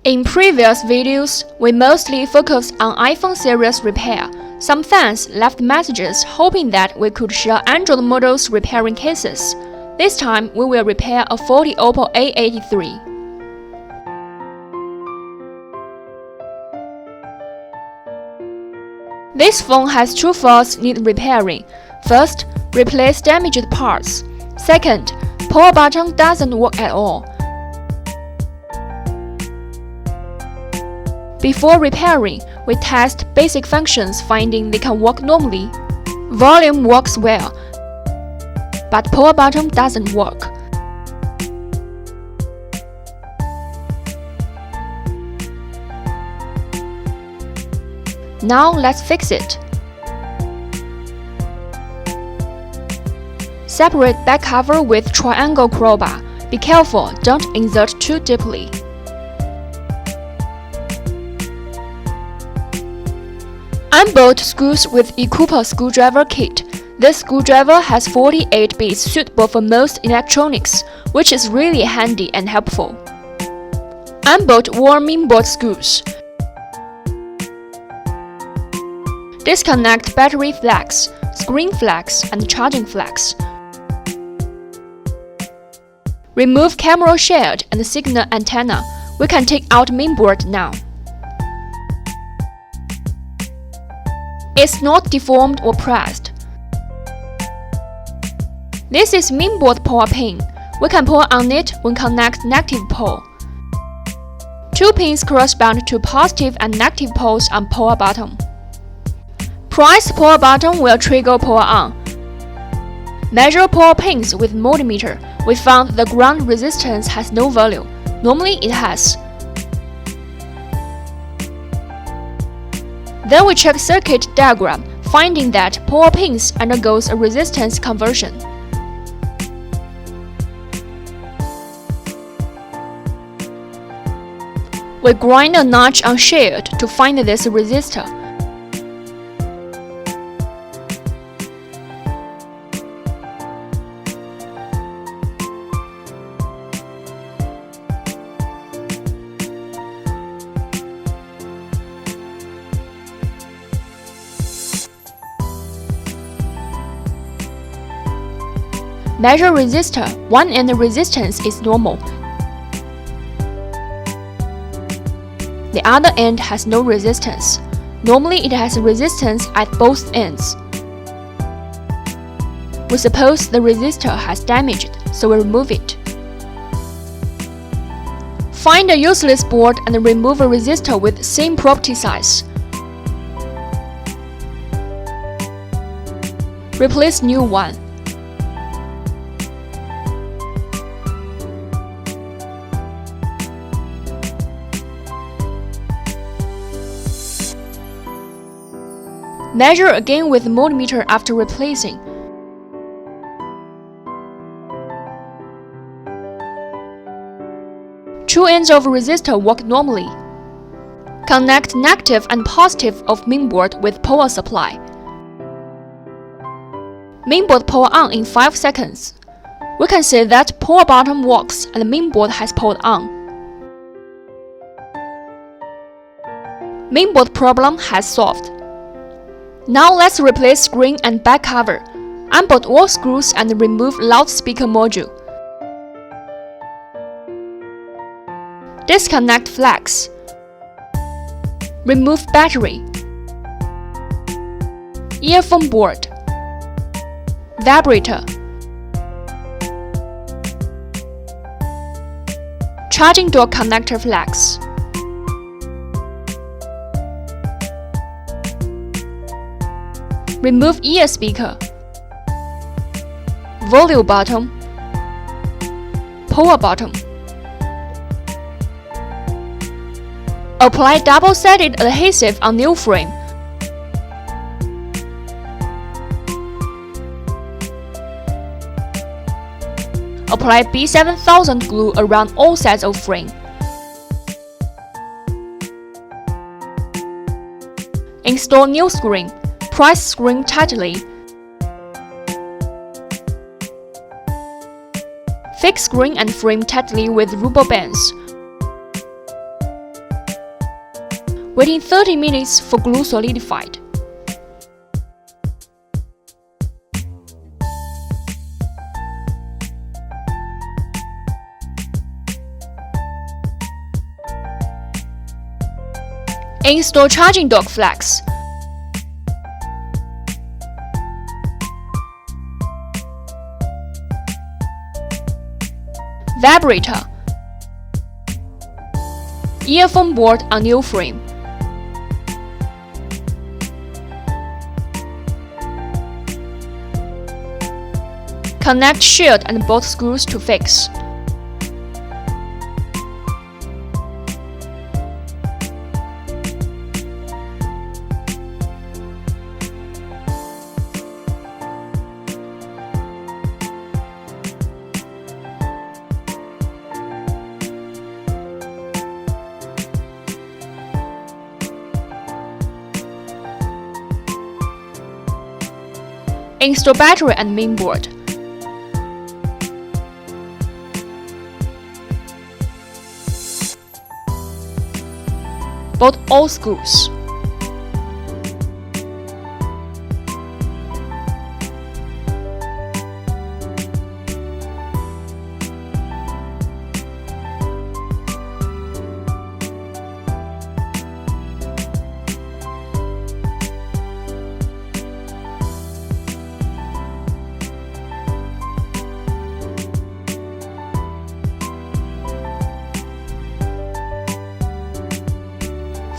In previous videos, we mostly focused on iPhone series repair. Some fans left messages hoping that we could share Android models repairing cases. This time, we will repair a faulty Oppo A83. This phone has two faults need repairing. First, replace damaged parts. Second, power button doesn't work at all. Before repairing, we test basic functions finding they can work normally. Volume works well, but power button doesn't work. Now let's fix it. Separate back cover with triangle crowbar. Be careful, don't insert too deeply. Unbolt screws with eCoupa screwdriver kit. This screwdriver has 48 bits suitable for most electronics, which is really handy and helpful. Unbolt worn mainboard screws. Disconnect battery flags, screen flags, and charging flags. Remove camera shield and signal antenna. We can take out mainboard now. It's not deformed or pressed. This is mainboard power pin. We can pull on it when connect negative pole. Two pins correspond to positive and negative poles on power button. Press power button will trigger power on. Measure power pins with multimeter. We found the ground resistance has no value. Normally it has. Then we check circuit diagram, finding that power pins undergoes a resistance conversion. We grind a notch on shield to find this resistor. Measure resistor. One end resistance is normal. The other end has no resistance. Normally it has resistance at both ends. We suppose the resistor has damaged, so we remove it. Find a useless board and remove a resistor with same property size. Replace new one. Measure again with multimeter after replacing. Two ends of resistor work normally. Connect negative and positive of mainboard with power supply. Mainboard power on in 5 seconds. We can see that power button works and mainboard has powered on. Mainboard problem has solved. Now let's replace screen and back cover. Unbolt all screws and remove loudspeaker module. Disconnect flags. Remove battery. Earphone board. Vibrator. Charging door connector flags. Remove ear speaker. Volume button. Power button. Apply double-sided adhesive on new frame. Apply B7000 glue around all sides of frame. Install new screen. Press screen tightly. Fix screen and frame tightly with rubber bands. waiting 30 minutes for glue solidified. Install charging dock flex. Vibrator. Earphone board on new frame. Connect shield and bolt screws to fix. Install battery and mainboard. Bolt all screws.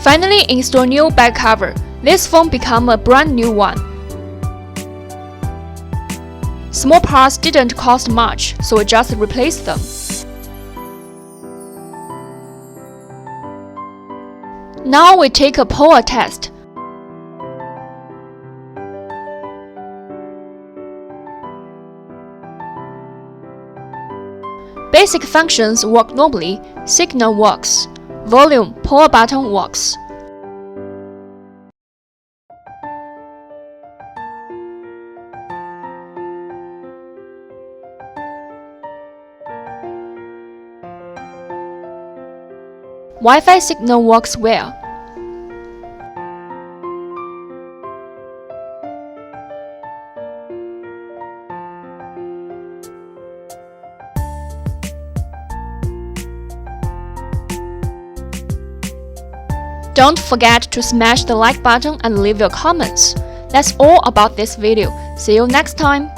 Finally, install new back cover. This phone become a brand new one. Small parts didn't cost much, so I just replaced them. Now we take a power test. Basic functions work normally, signal works. Volume, power button works. Wi-Fi signal works well. Don't forget to smash the like button and leave your comments. That's all about this video. See you next time.